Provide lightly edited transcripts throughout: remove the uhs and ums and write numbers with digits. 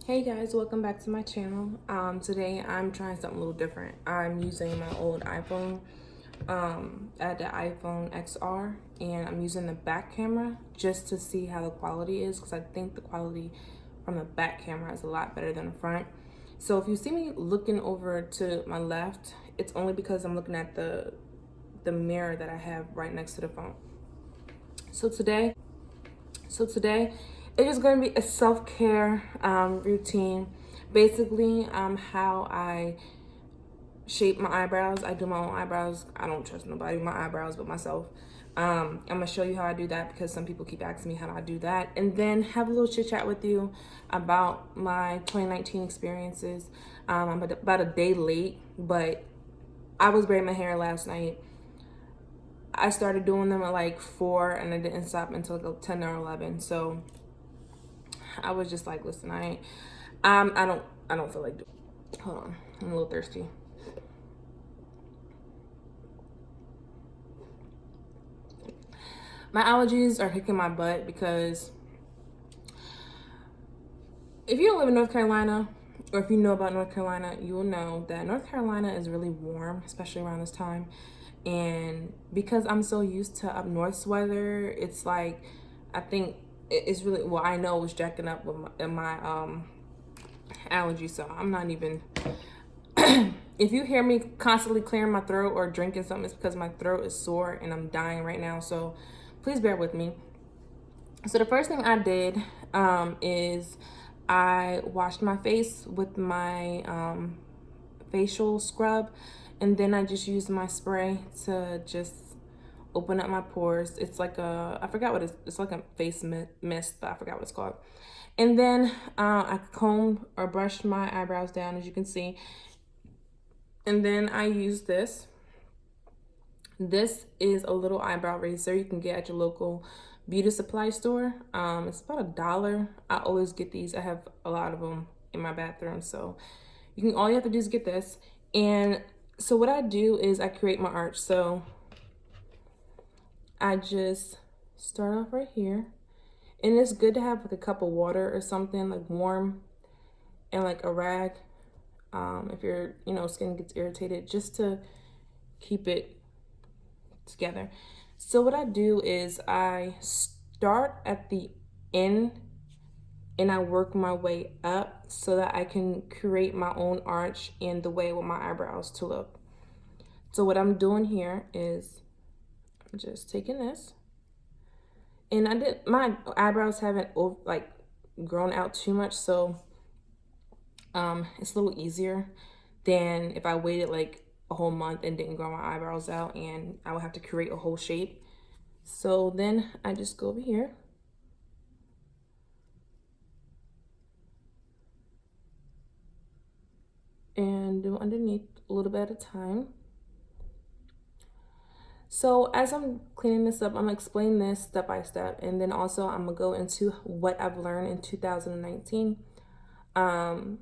Hey guys, welcome back to my channel. Today I'm trying something a little different. I'm using my old iPhone. I had the iPhone XR and I'm using the back camera just to see how the quality is because I think the quality from the back camera is a lot better than the front. So if you see me looking over to my left, it's only because I'm looking at the mirror that I have right next to the phone. So today it is going to be a self-care routine. Basically, how I shape my eyebrows. I do my own eyebrows. I don't trust nobody with my eyebrows but myself. I'm gonna show you how I do that because some people keep asking me how do I do that, and then have a little chit chat with you about my 2019 experiences. I'm about a day late, but I was braiding my hair last night. I started doing them at like 4 and I didn't stop until like 10 or 11. So I was just like, listen, I don't feel like doing. Hold on, I'm a little thirsty. My allergies are kicking my butt because if you don't live in North Carolina, or if you know about North Carolina, you will know that North Carolina is really warm, especially around this time. And because I'm so used to up north's weather, it's like, I think it's really, well, I know it's jacking up with my allergies. So I'm not even, if you hear me constantly clearing my throat or drinking something, it's because my throat is sore and I'm dying right now. So please bear with me. So the first thing I did is I washed my face with my facial scrub, and then I just used my spray to just open up my pores. It's like a, I forgot what it's like a face mist, but I forgot what it's called. And then I combed or brushed my eyebrows down, as you can see. And then I used this. This is a little eyebrow razor you can get at your local beauty supply store. It's about $1. I always get these. I have a lot of them in my bathroom, so all you have to do is get this. And so what I do is I create my arch. So I just start off right here, and it's good to have like a cup of water or something like warm, and like a rag if your skin gets irritated, just to keep it together. So what I do is I start at the end and I work my way up so that I can create my own arch and the way I want my eyebrows to look. So what I'm doing here is I'm just taking this, and my eyebrows haven't like grown out too much, so it's a little easier than if I waited like a whole month and didn't grow my eyebrows out and I would have to create a whole shape. So then I just go over here and do underneath a little bit at a time. So as I'm cleaning this up, I'm gonna explain this step by step, and then also I'm gonna go into what I've learned in 2019.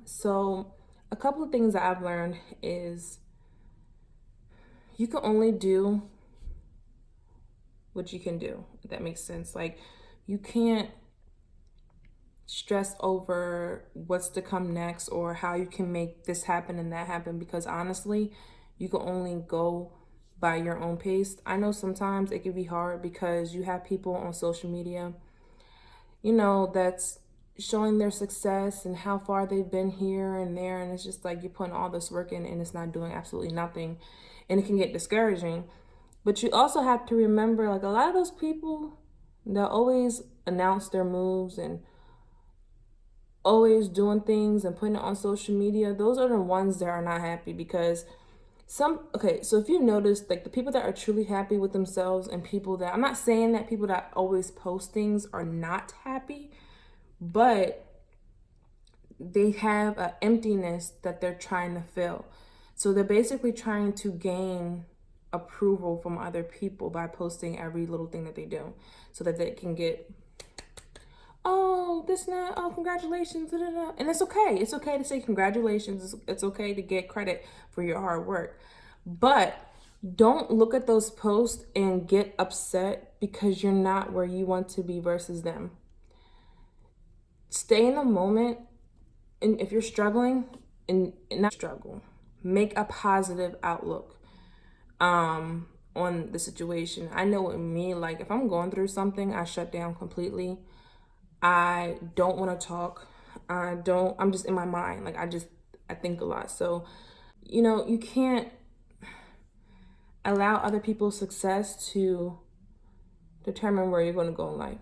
So a couple of things that I've learned is you can only do what you can do, if that makes sense. Like, you can't stress over what's to come next or how you can make this happen and that happen, because honestly, you can only go by your own pace. I know sometimes it can be hard because you have people on social media, that's showing their success and how far they've been here and there, and it's just like you're putting all this work in and it's not doing absolutely nothing, and it can get discouraging. But you also have to remember, like, a lot of those people that always announce their moves and always doing things and putting it on social media, those are the ones that are not happy. Because so if you notice, like, the people that are truly happy with themselves and people that, I'm not saying that people that always post things are not happy, but they have an emptiness that they're trying to fill. So they're basically trying to gain approval from other people by posting every little thing that they do so that they can get, oh, this and that, oh, congratulations, da, da, da. And it's okay. It's okay to say congratulations. It's okay to get credit for your hard work. But don't look at those posts and get upset because you're not where you want to be versus them. Stay in the moment and if you're struggling and not struggle, make a positive outlook on the situation. I know with me, like if I'm going through something, I shut down completely. I don't want to talk. I'm just in my mind. Like I think a lot. So, you can't allow other people's success to determine where you're going to go in life,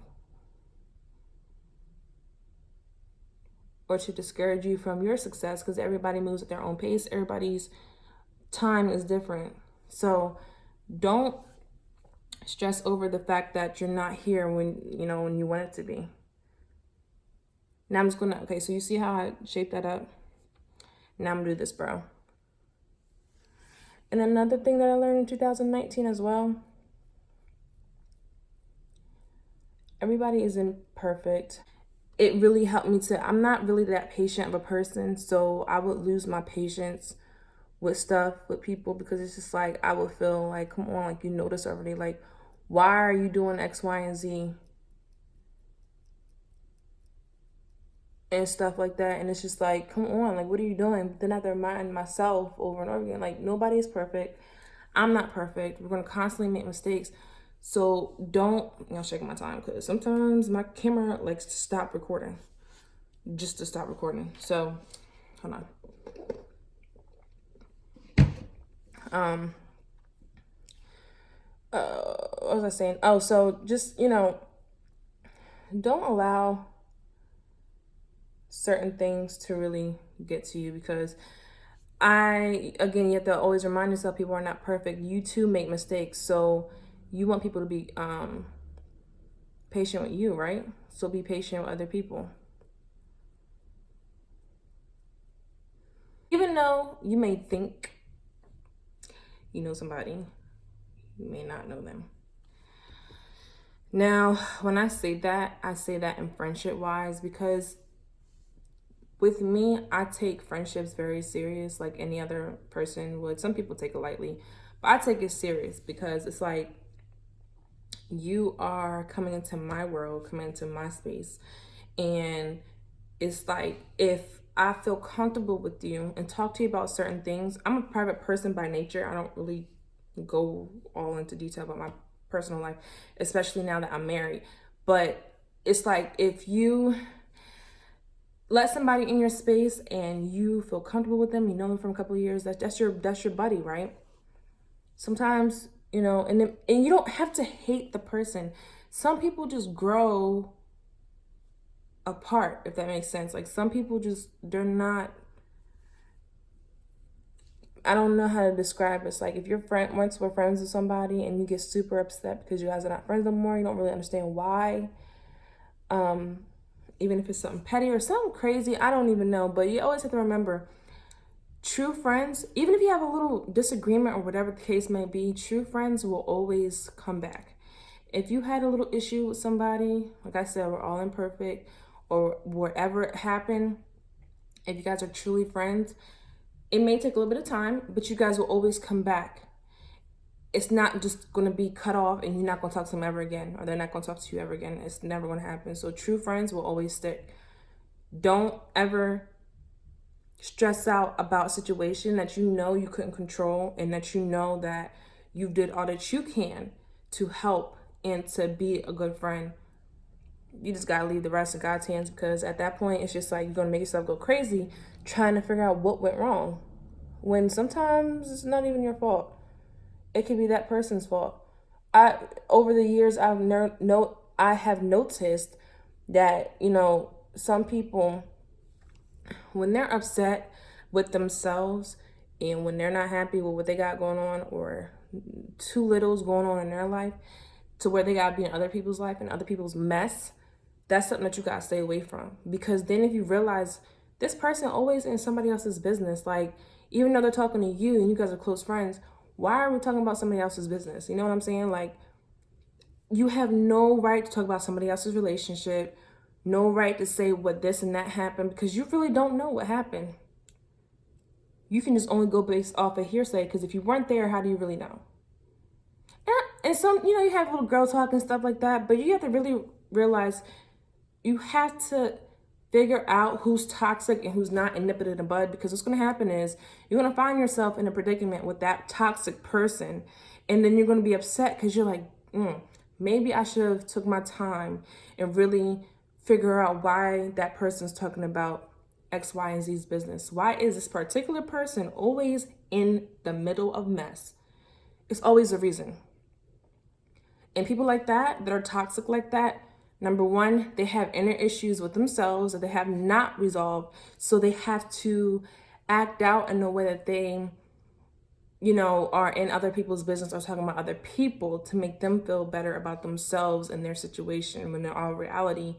or to discourage you from your success, because everybody moves at their own pace. Everybody's time is different. So don't stress over the fact that you're not here when you want it to be. Now I'm just gonna, okay, so you see how I shaped that up? Now I'm gonna do this brow. And another thing that I learned in 2019 as well, everybody isn't perfect. It really helped me I'm not really that patient of a person, so I would lose my patience with stuff, with people, because it's just like, I would feel like, come on, like, you know this already. Like, why are you doing X, Y, and Z? And stuff like that. And it's just like, come on, like, what are you doing? But then I have to remind myself over and over again, like, nobody is perfect. I'm not perfect. We're going to constantly make mistakes. So don't, I'm checking my time because sometimes my camera likes to stop recording, just to stop recording. So hold on. What was I saying? Oh, so just, don't allow certain things to really get to you, because again, you have to always remind yourself people are not perfect. You too make mistakes. So you want people to be patient with you, right? So be patient with other people. Even though you may think you know somebody, you may not know them. Now, when I say that in friendship wise, because with me, I take friendships very serious, like any other person would. Some people take it lightly, but I take it serious, because it's like, you are coming into my world, coming into my space. And it's like, if I feel comfortable with you and talk to you about certain things, I'm a private person by nature. I don't really go all into detail about my personal life, especially now that I'm married. But it's like, if you let somebody in your space and you feel comfortable with them, you know them from a couple of years, that's your buddy, right? Sometimes, and you don't have to hate the person. Some people just grow apart, if that makes sense. Like, some people just, they're not, I don't know how to describe it. It's like, if you're once were friends with somebody and you get super upset because you guys are not friends no more, you don't really understand why. Even if it's something petty or something crazy, I don't even know. But you always have to remember, true friends, even if you have a little disagreement or whatever the case may be, true friends will always come back. If you had a little issue with somebody, like I said, we're all imperfect, or whatever happened, if you guys are truly friends, it may take a little bit of time, but you guys will always come back. It's not just going to be cut off and you're not going to talk to them ever again, or they're not going to talk to you ever again. It's never going to happen. So true friends will always stick. Don't ever stress out about a situation that you know you couldn't control, and that you know that you did all that you can to help and to be a good friend. You just got to leave the rest in God's hands, because at that point, it's just like, you're going to make yourself go crazy trying to figure out what went wrong, when sometimes it's not even your fault. It could be that person's fault. Over the years, I have noticed that, some people, when they're upset with themselves and when they're not happy with what they got going on, or too little's going on in their life to where they gotta be in other people's life and other people's mess, that's something that you gotta stay away from. Because then if you realize this person always in somebody else's business, like, even though they're talking to you and you guys are close friends, why are we talking about somebody else's business? You know what I'm saying? Like, you have no right to talk about somebody else's relationship, no right to say what this and that happened, because you really don't know what happened. You can just only go based off of hearsay, because if you weren't there, how do you really know? And some, you have little girl talk and stuff like that, but you have to really realize you have to Figure out who's toxic and who's not, and nip it in the bud, because what's going to happen is you're going to find yourself in a predicament with that toxic person, and then you're going to be upset because you're like, maybe I should have took my time and really figure out why that person's talking about X, Y, and Z's business. Why is this particular person always in the middle of mess? It's always a reason. And people like that are toxic like that, number one, they have inner issues with themselves that they have not resolved. So they have to act out in a way that they, are in other people's business or talking about other people to make them feel better about themselves and their situation, when in all reality,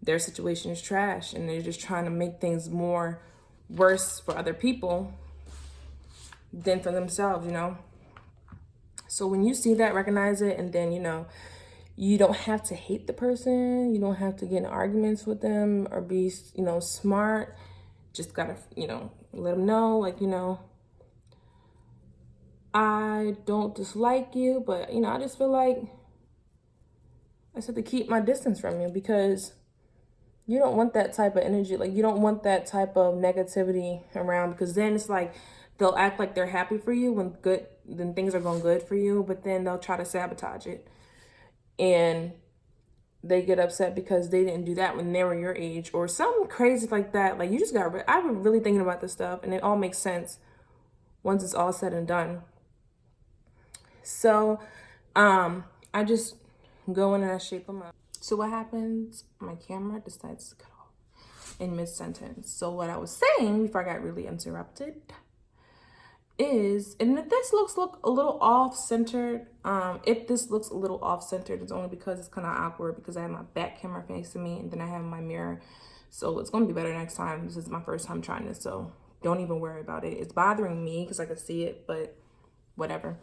their situation is trash and they're just trying to make things more worse for other people than for themselves, So when you see that, recognize it, and then, you don't have to hate the person. You don't have to get in arguments with them or be, smart. Just gotta, let them know, like, I don't dislike you, but, I just feel like I just have to keep my distance from you, because you don't want that type of energy. Like, you don't want that type of negativity around, because then it's like they'll act like they're happy for you when things are going good for you, but then they'll try to sabotage it. And they get upset because they didn't do that when they were your age or something crazy like that. Like, you just I've been really thinking about this stuff, and it all makes sense once it's all said and done. So, I just go in and I shape them up. So what happens? My camera decides to cut off in mid-sentence. So what I was saying before I got really interrupted is, and if this looks a little off-centered, it's only because it's kind of awkward, because I have my back camera facing me and then I have my mirror. So it's going to be better next time. This is my first time trying this, so don't even worry about it. It's bothering me because I can see it, but whatever.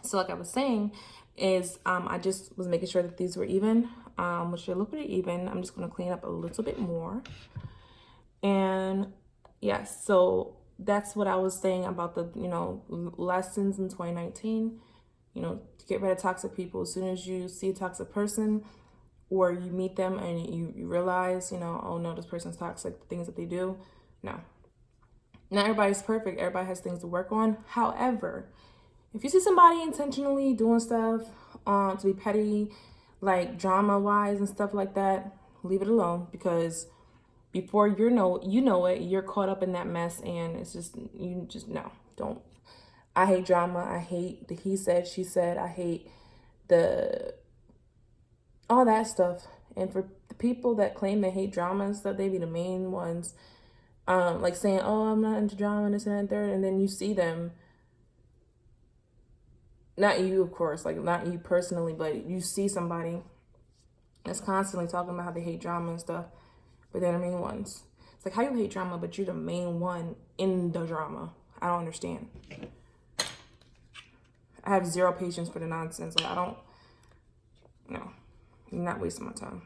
So like I was saying is, I just was making sure that these were even, which they look pretty even. I'm just going to clean up a little bit more. And yes, so that's what I was saying about the, lessons in 2019, to get rid of toxic people. As soon as you see a toxic person or you meet them and you realize, oh no, this person's toxic, the things that they do. No, not everybody's perfect. Everybody has things to work on. However, if you see somebody intentionally doing stuff to be petty, like drama wise and stuff like that, leave it alone, because before you know it, you're caught up in that mess, and it's just, no, don't. I hate drama. I hate the he said, she said. I hate all that stuff. And for the people that claim they hate drama and stuff, they be the main ones, like saying, oh, I'm not into drama, this and that and third, and then you see them, not you, of course, like not you personally, but you see somebody that's constantly talking about how they hate drama and stuff, but they're the main ones. It's like, how you hate drama, but you're the main one in the drama? I don't understand. I have zero patience for the nonsense. Like, no, you're not wasting my time.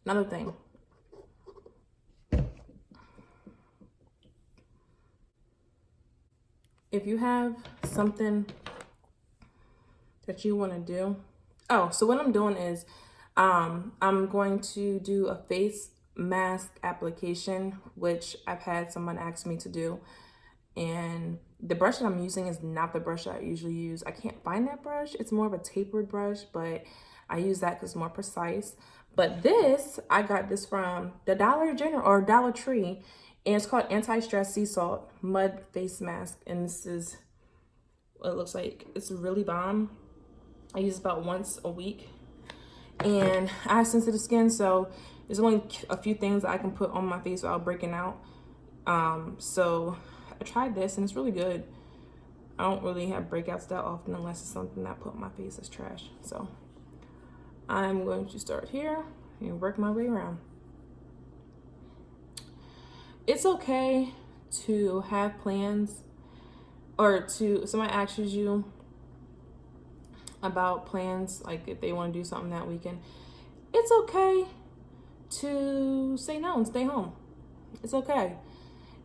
Another thing. If you have something that you want to do. Oh, so what I'm doing is, I'm going to do a face mask application, which I've had someone ask me to do. And the brush that I'm using is not the brush that I usually use. I can't find that brush. It's more of a tapered brush, but I use that because it's more precise. But this, I got this from the Dollar General or Dollar Tree, and it's called Anti-Stress Sea Salt Mud Face Mask. And this is what it looks like. It's really bomb. I use it about once a week. And I have sensitive skin, so there's only a few things that I can put on my face without breaking out. So I tried this and it's really good. I don't really have breakouts that often unless it's something that I put on my face that's trash. So I'm going to start here and work my way around. It's okay to have plans, or to somebody asks you about plans, like if they want to do something that weekend. It's okay to say no and stay home. It's okay.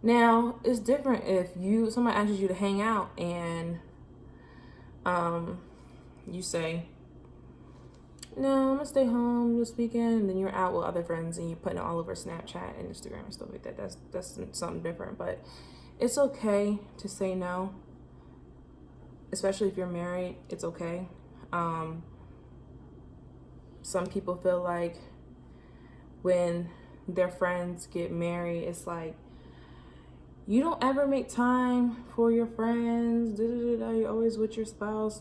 Now, it's different if somebody asks you to hang out and you say, no, I'm gonna stay home this weekend, and then you're out with other friends and you're putting it all over Snapchat and Instagram and stuff like that. That's something different, but it's okay to say no, especially if you're married. It's okay. Some people feel like when their friends get married, it's like, you don't ever make time for your friends, you're always with your spouse.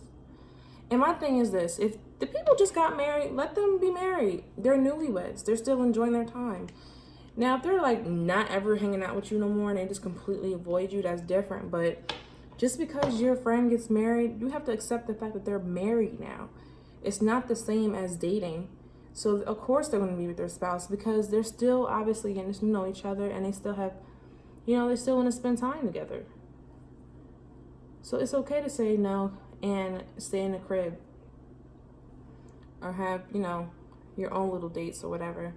And my thing is this: if the people just got married, let them be married. They're newlyweds. They're still enjoying their time. Now, if they're like not ever hanging out with you no more and they just completely avoid you, that's different. But just because your friend gets married, you have to accept the fact that they're married now. It's not the same as dating. So of course they're going to be with their spouse because they're still obviously getting to know each other, and they still have, they still want to spend time together. So it's okay to say no and stay in the crib or have, your own little dates or whatever.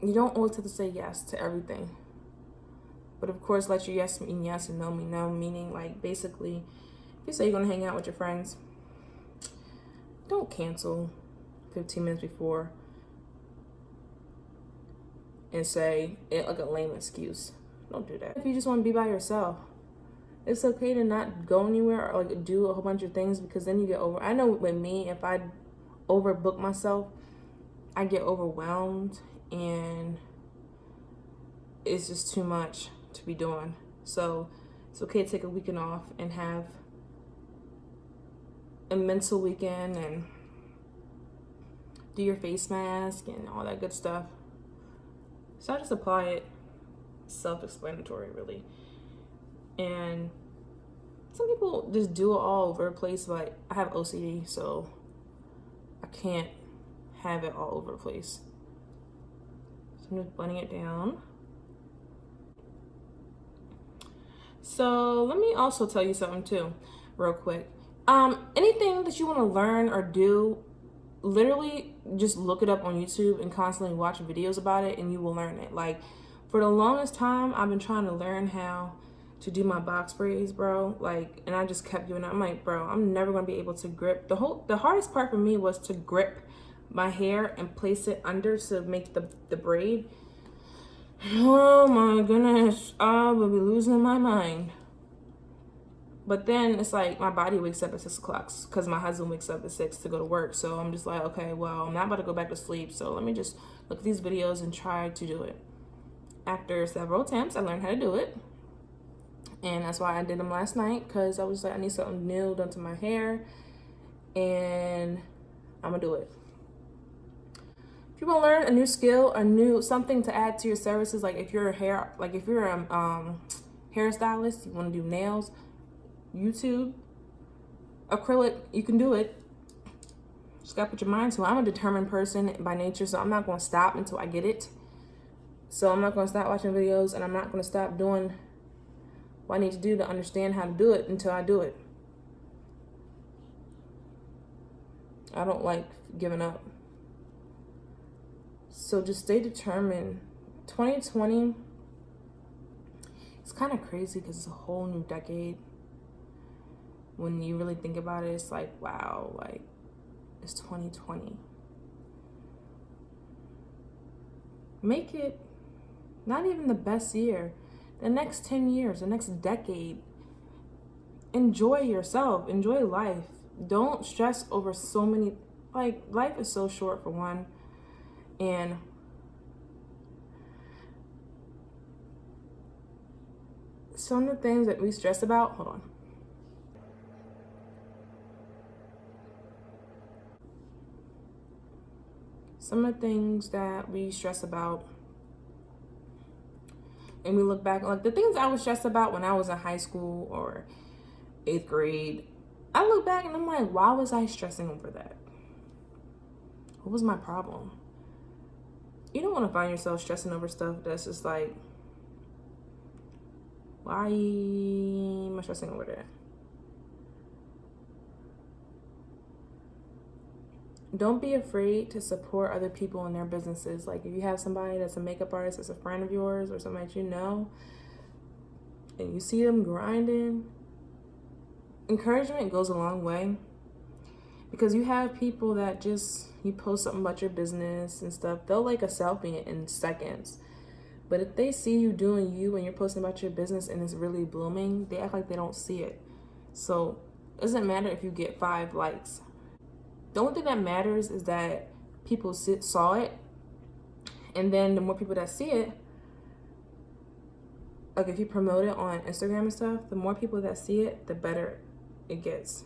You don't always have to say yes to everything. But of course, let your yes mean yes and no mean no, meaning like basically, if you say you're going to hang out with your friends, don't cancel 15 minutes before and say it like a lame excuse. Don't do that. If you just want to be by yourself, it's okay to not go anywhere or like do a whole bunch of things, because then you get over. I know with me, if I overbook myself, I get overwhelmed and it's just too much to be doing. So it's okay to take a weekend off and have a mental weekend and do your face mask and all that good stuff. So I just apply it. Self-explanatory, really. And some people just do it all over the place, but I have OCD, so I can't have it all over the place. So I'm just blending it down. So let me also tell you something too, real quick. Anything that you want to learn or do, literally just look it up on YouTube and constantly watch videos about it, and you will learn it. Like, for the longest time, I've been trying to learn how to do my box braids, bro. Like, and I just kept doing it. I'm like, bro, I'm never gonna be able to grip. The hardest part for me was to grip my hair and place it under to make the braid. Oh my goodness, I will be losing my mind. But then it's like my body wakes up at 6 o'clock because my husband wakes up at 6 to go to work. So I'm just like, okay, well, I'm not about to go back to sleep. So let me just look at these videos and try to do it. After several attempts, I learned how to do it. And that's why I did them last night, because I was like, I need something new done to my hair. And I'm going to do it. If you want to learn a new skill, something to add to your services, like if you're a hairstylist, you want to do nails, YouTube, acrylic, you can do it. Just gotta put your mind to it. I'm a determined person by nature, so I'm not gonna stop until I get it. So I'm not gonna stop watching videos, and I'm not gonna stop doing what I need to do to understand how to do it until I do it. I don't like giving up. So just stay determined. 2020, it's kind of crazy because it's a whole new decade. When you really think about it, it's like, wow, like, it's 2020. Make it not even the best year. The next 10 years, the next decade. Enjoy yourself. Enjoy life. Don't stress over so many, like, life is so short for one. And some of the things that we stress about, hold on. Some of the things that we stress about, and we look back, like the things I was stressed about when I was in high school or 8th grade, I look back and I'm like, why was I stressing over that? What was my problem? You don't want to find yourself stressing over stuff that's just like, why am I stressing over that? Don't be afraid to support other people in their businesses. Like if you have somebody that's a makeup artist, that's a friend of yours or somebody that you know, and you see them grinding, encouragement goes a long way. Because you have people that just, you post something about your business and stuff, they'll like a selfie in seconds. But if they see you doing you and you're posting about your business and it's really blooming, they act like they don't see it. So it doesn't matter if you get 5 likes. The only thing that matters is that people saw it, and then the more people that see it, like if you promote it on Instagram and stuff, the more people that see it, the better it gets.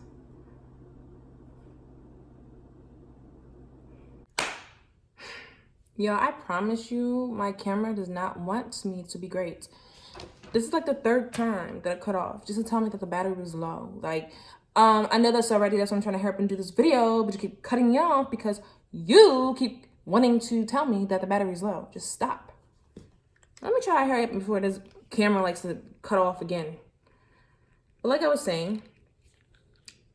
Yo, I promise you, my camera does not want me to be great. This is like the 3rd time that it cut off, just to tell me that the battery was low. Like, I know that's already, that's why I'm trying to hurry up and do this video, but you keep cutting me off because you keep wanting to tell me that the battery's low. Just stop. Let me try to hurry up before this camera likes to cut off again. But like I was saying,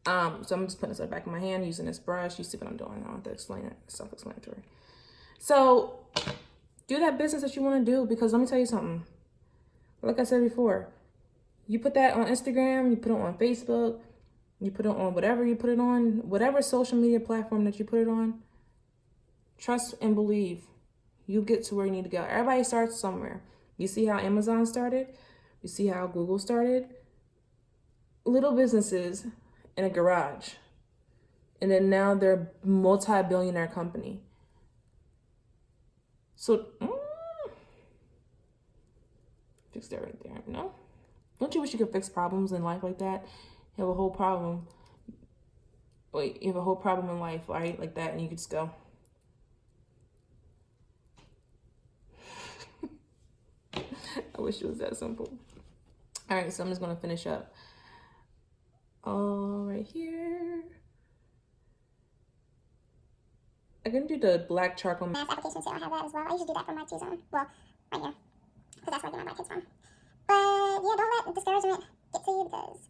so I'm just putting this at the back of my hand, using this brush. You see what I'm doing. I don't have to explain it. It's self-explanatory. So do that business that you want to do, because let me tell you something. Like I said before, you put that on Instagram, you put it on Facebook, you put it on whatever you put it on, whatever social media platform that you put it on, trust and believe you get to where you need to go. Everybody starts somewhere. You see how Amazon started? You see how Google started? Little businesses in a garage. And then now they're a multi-billionaire company. So, fix that right there, no? Don't you wish you could fix problems in life like that? You have a whole problem. Wait, you have a whole problem in life, right? Like that, and you could just go. I wish it was that simple. All right, so I'm just gonna finish up. All right here. I'm gonna do the black charcoal mask application too. I have that as well. I usually do that for my T-zone. Well, right here, because that's where I get my black kids from. But yeah, don't let discouragement get to you, because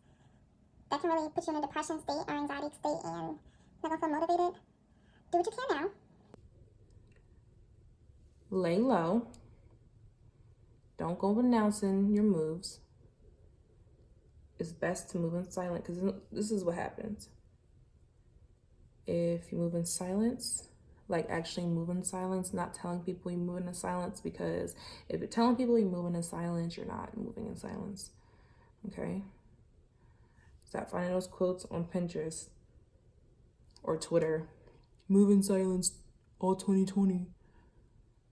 that can really put you in a depression state or anxiety state and never feel motivated. Do what you can now. Lay low. Don't go announcing your moves. It's best to move in silence, because this is what happens. If you move in silence, like actually move in silence, not telling people you move in silence, because if you're telling people you're moving in silence, you're not moving in silence. Okay? Stop finding those quotes on Pinterest or Twitter. Move in silence all 2020.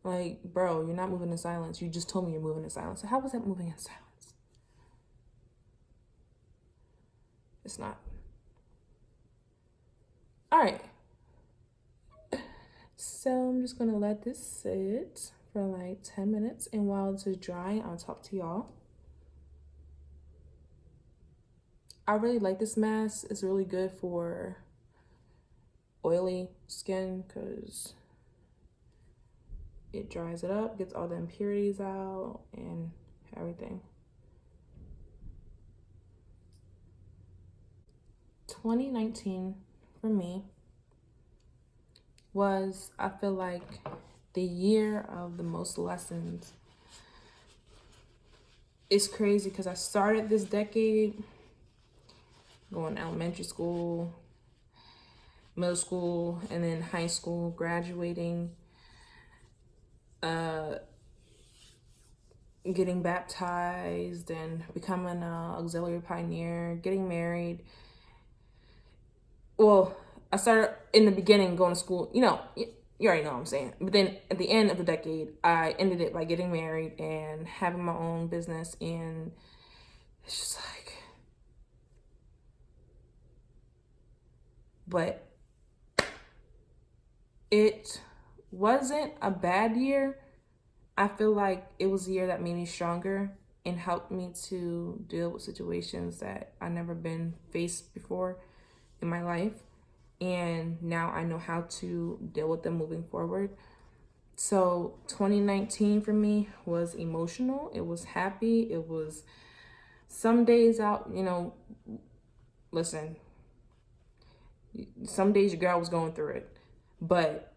Like, bro, you're not moving in silence. You just told me you're moving in silence. So how was that moving in silence? It's not. All right. So I'm just gonna let this sit for like 10 minutes, and while it's drying, I'll talk to y'all. I really like this mask. It's really good for oily skin because it dries it up, gets all the impurities out and everything. 2019 for me was, I feel like, the year of the most lessons. It's crazy because I started this decade going to elementary school, middle school, and then high school, graduating, getting baptized and becoming an auxiliary pioneer, getting married. Well, I started in the beginning going to school, you know, you already know what I'm saying. But then at the end of the decade, I ended it by getting married and having my own business. And it's just like, but it wasn't a bad year. I feel like it was a year that made me stronger and helped me to deal with situations that I never been faced before in my life. And now I know how to deal with them moving forward. So 2019 for me was emotional. It was happy. It was some days out, you know, listen, some days your girl was going through it. But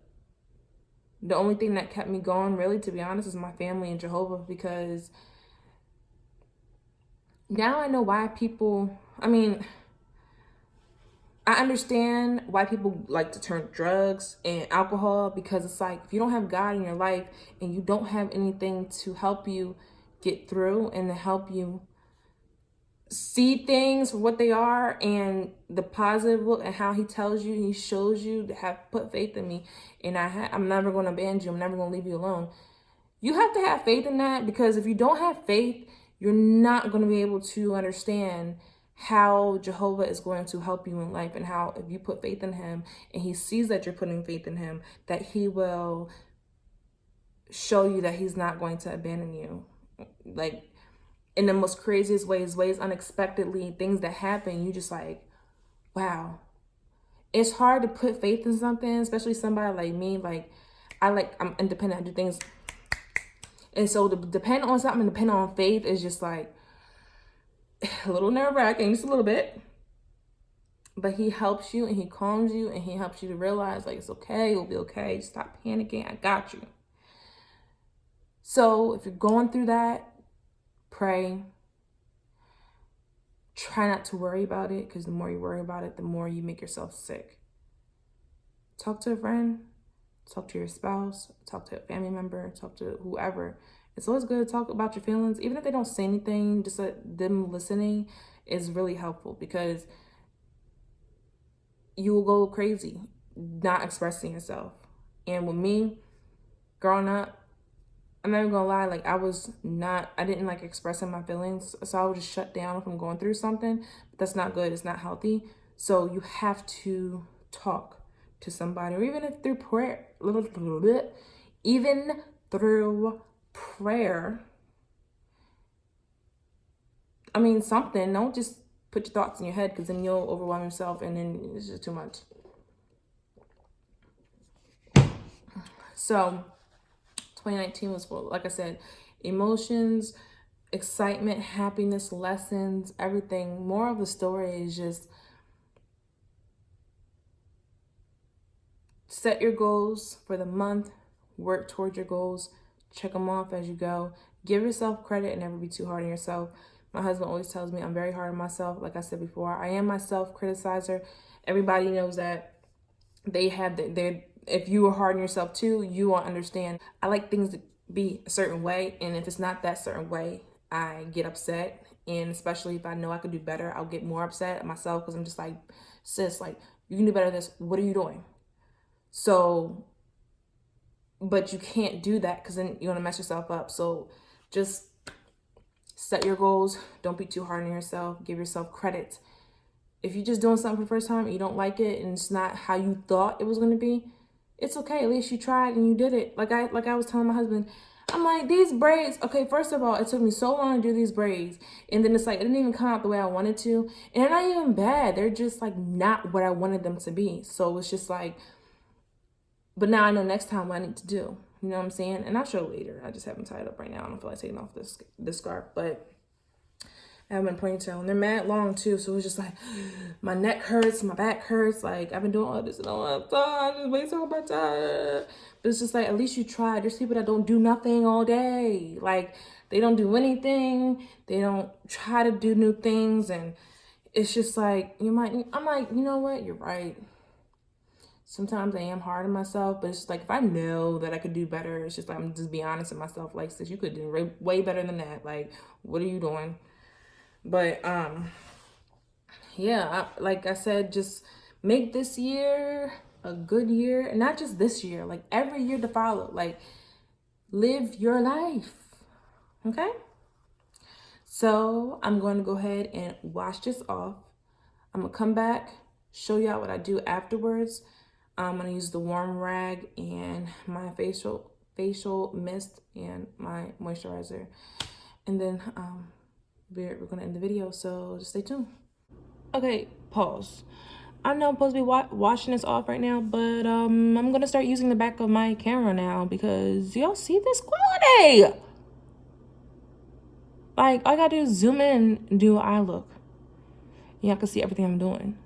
the only thing that kept me going, really, to be honest, is my family and Jehovah, because now I know why people, I mean, I understand why people like to turn drugs and alcohol, because it's like if you don't have God in your life and you don't have anything to help you get through and to help you see things for what they are and the positive look and how he tells you, he shows you to have put faith in me, and I'm never going to abandon you, I'm never going to leave you alone. You have to have faith in that, because if you don't have faith, you're not going to be able to understand how Jehovah is going to help you in life, and how if you put faith in him and he sees that you're putting faith in him, that he will show you that he's not going to abandon you. Like in the most craziest ways unexpectedly, things that happen, you just like, wow. It's hard to put faith in something, especially somebody like me. Like I'm independent, I do things. And so to depend on something and depend on faith is just like a little nerve-wracking, just a little bit. But he helps you and he calms you and he helps you to realize like it's okay, you'll be okay. Stop panicking, I got you. So if you're going through that, pray. Try not to worry about it, because the more you worry about it, the more you make yourself sick. Talk to a friend, talk to your spouse, talk to a family member, talk to whoever. It's always good to talk about your feelings. Even if they don't say anything, just them listening is really helpful, because you will go crazy not expressing yourself. And with me, growing up, I'm not even gonna lie, like I didn't like expressing my feelings. So I would just shut down if I'm going through something. But that's not good, it's not healthy. So you have to talk to somebody, or even if through prayer, even through prayer. I mean, something. Don't just put your thoughts in your head, because then you'll overwhelm yourself and then it's just too much. So 2019 was full, like I said, emotions, excitement, happiness, lessons, everything. More of the story is just set your goals for the month, work towards your goals, check them off as you go. Give yourself credit and never be too hard on yourself. My husband always tells me I'm very hard on myself. Like I said before, I am my self-criticizer. Everybody knows that. They have their, if you are hard on yourself too, you will understand. I like things to be a certain way, and if it's not that certain way, I get upset. And especially if I know I could do better, I'll get more upset at myself, because I'm just like, sis, like, you can do better at this. What are you doing? So, but you can't do that, because then you're gonna mess yourself up. So just set your goals. Don't be too hard on yourself. Give yourself credit. If you're just doing something for the first time and you don't like it and it's not how you thought it was going to be, it's okay. At least you tried and you did it. Like I was telling my husband, I'm like, these braids, okay, first of all, it took me so long to do these braids. And then it's like, it didn't even come out the way I wanted to. And they're not even bad. They're just like not what I wanted them to be. So it's just like, but now I know next time what I need to do. You know what I'm saying? And I'll show later. I just have them tied up right now. I don't feel like taking off this scarf, but I have been ponytail, and they're mad long too. So it's just like my neck hurts, my back hurts. Like I've been doing all this and all that time, just wasting all my time. But it's just like, at least you tried. There's people that don't do nothing all day. Like they don't do anything. They don't try to do new things, and it's just like I'm like, you know what? You're right. Sometimes I am hard on myself, but it's just like, if I know that I could do better, it's just like, I'm just be honest with myself. Like, sis, you could do way better than that. Like, what are you doing? But yeah, like I said, just make this year a good year, and not just this year, like every year to follow. Like, live your life. Okay? So I'm going to go ahead and wash this off. I'm gonna come back, show y'all what I do afterwards. I'm gonna use the warm rag and my facial mist and my moisturizer, and then we're gonna end the video, so just stay tuned. Okay, pause. I know I'm supposed to be washing this off right now, but I'm gonna start using the back of my camera now, because y'all see this quality. Like, all I gotta do is zoom in and do an eye look. Y'all can see everything I'm doing.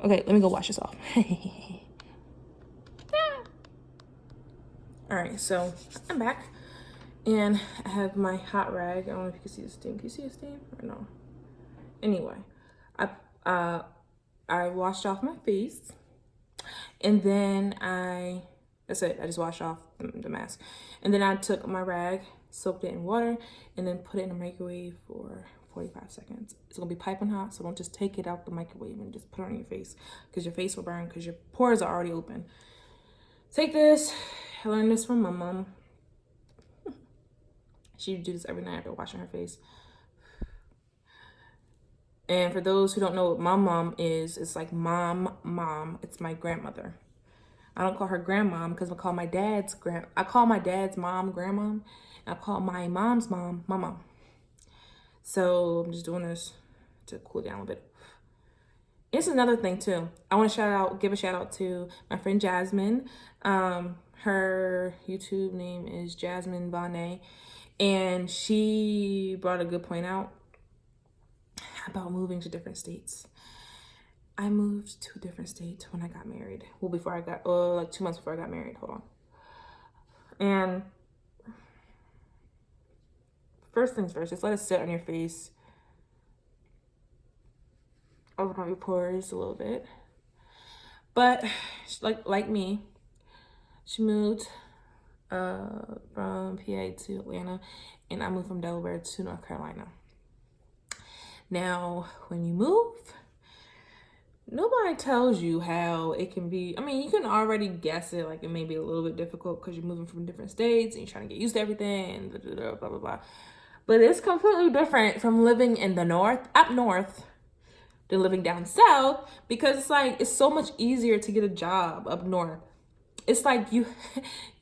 Okay, let me go wash this off. All right, so I'm back, and I have my hot rag. I don't know if you can see the steam. Can you see the steam or no? Anyway, I I washed off my face, and then that's it. I just washed off the mask. And then I took my rag, soaked it in water, and then put it in the microwave for 45 seconds. It's gonna be piping hot, so don't just take it out the microwave and just put it on your face, because your face will burn because your pores are already open. Take this. I learned this from my mom. She would do this every night after washing her face. And for those who don't know what my mom is, it's like mom. It's my grandmother. I don't call her grandmom because I call my dad's mom grandma. And I call my mom's mom my mom. So I'm just doing this to cool down a bit. It's another thing too. I want to give a shout out to my friend Jasmine. Her YouTube name is Jasmine Vonnet, and she brought a good point out about moving to different states. I moved to a different state when I got married. Well, like 2 months before I got married. Hold on. And first things first, just let it sit on your face. Open up your pores a little bit. But like me, she moved from PA to Atlanta, and I moved from Delaware to North Carolina. Now, when you move, nobody tells you how it can be. I mean, you can already guess it, like it may be a little bit difficult because you're moving from different states and you're trying to get used to everything and blah, blah, blah, blah. But it's completely different from living in the up north, than living down south, because it's so much easier to get a job up north. It's like you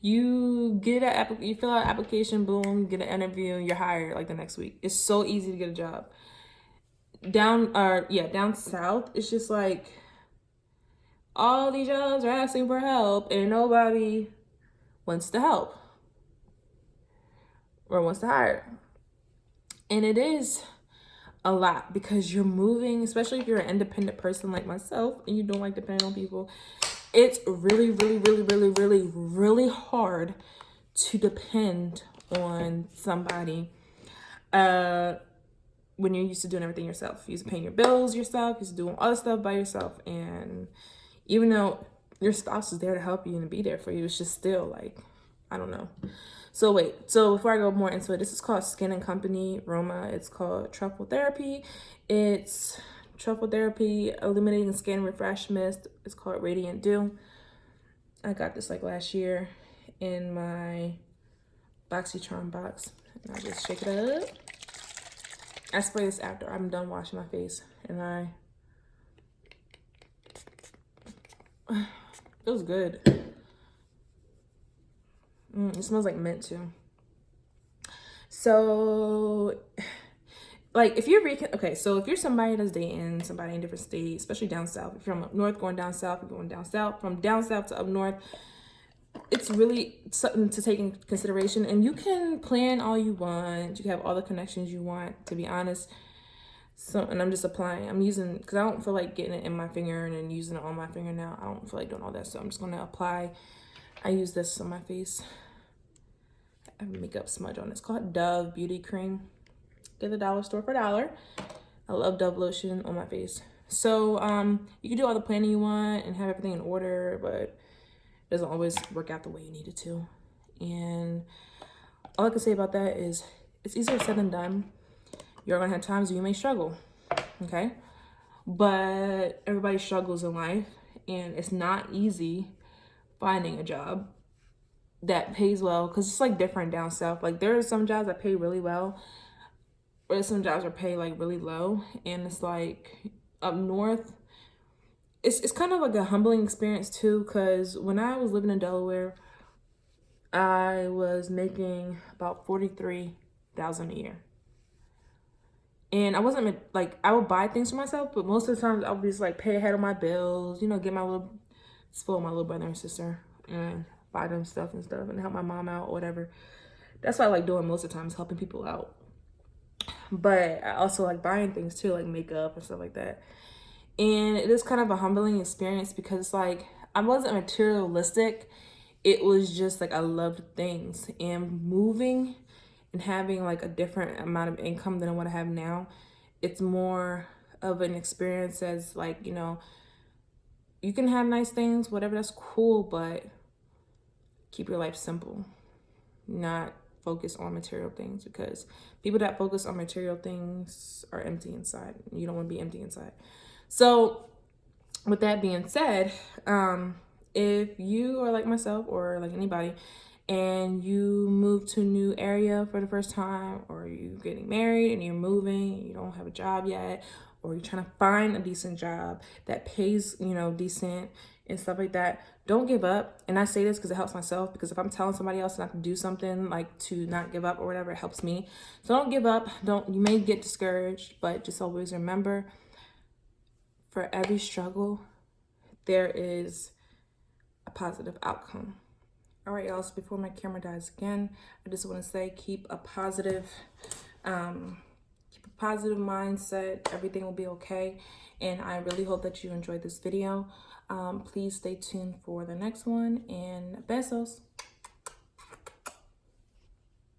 you fill out an application, boom, get an interview, you're hired like the next week. It's so easy to get a job. Down south, it's just like all these jobs are asking for help and nobody wants to help or wants to hire. And it is a lot because you're moving, especially if you're an independent person like myself and you don't like depending on people. It's really, really, really, really, really, really hard to depend on somebody when you're used to doing everything yourself. You're used to paying your bills yourself, you're used to doing all the stuff by yourself. And even though your spouse is there to help you and be there for you, it's just still like, I don't know. So before I go more into it, this is called Skin and Company Roma. It's called Truffle Therapy. It's Truffle Therapy Illuminating Skin Refresh Mist. It's called Radiant Dew. I got this like last year in my BoxyCharm box. And I just shake it up. I spray this after I'm done washing my face. And it feels good. It smells like mint too. So, like, if you're somebody that's dating somebody in different states, especially down south, if you're from up north going down south, you're going down south, from down south to up north, it's really something to take in consideration. And you can plan all you want. You can have all the connections you want, to be honest. And I'm just applying. I'm using, because I don't feel like getting it in my finger and then using it on my finger now. I don't feel like doing all that. So I'm just going to apply. I use this on my face. I have a makeup smudge on. It's called Dove Beauty Cream. Get the dollar store for $1. I love Dove lotion on my face. So you can do all the planning you want and have everything in order, but it doesn't always work out the way you need it to. And all I can say about that is it's easier said than done. You're gonna have times where you may struggle, okay? But everybody struggles in life, and it's not easy finding a job that pays well, because it's like different down south. Like there are some jobs that pay really well, or some jobs that pay like really low. And it's like up north, it's kind of like a humbling experience too, because when I was living in Delaware, I was making about $43,000 a year. And I wasn't like, I would buy things for myself, but most of the times I would just like pay ahead on my bills, spoil my little brother and sister and buy them stuff and help my mom out or whatever. That's what I like doing most of the time, is helping people out. But I also like buying things too, like makeup and stuff like that. And it is kind of a humbling experience because it's like, I wasn't materialistic. It was just like I loved things. And moving and having like a different amount of income than what I have now, it's more of an experience as like, you can have nice things, whatever, that's cool, but keep your life simple. Not focus on material things, because people that focus on material things are empty inside. You don't want to be empty inside. So with that being said, if you are like myself or like anybody and you move to a new area for the first time, or you're getting married and you're moving and you don't have a job yet, or you're trying to find a decent job that pays, you know, decent and stuff like that, don't give up. And I say this because it helps myself, because if I'm telling somebody else not to do something, like to not give up or whatever, it helps me. So don't give up. You may get discouraged, but just always remember, for every struggle, there is a positive outcome. All right, y'all, so before my camera dies again, I just want to say keep a positive mindset. Everything will be okay. And I really hope that you enjoyed this video. Please stay tuned for the next one, and besos.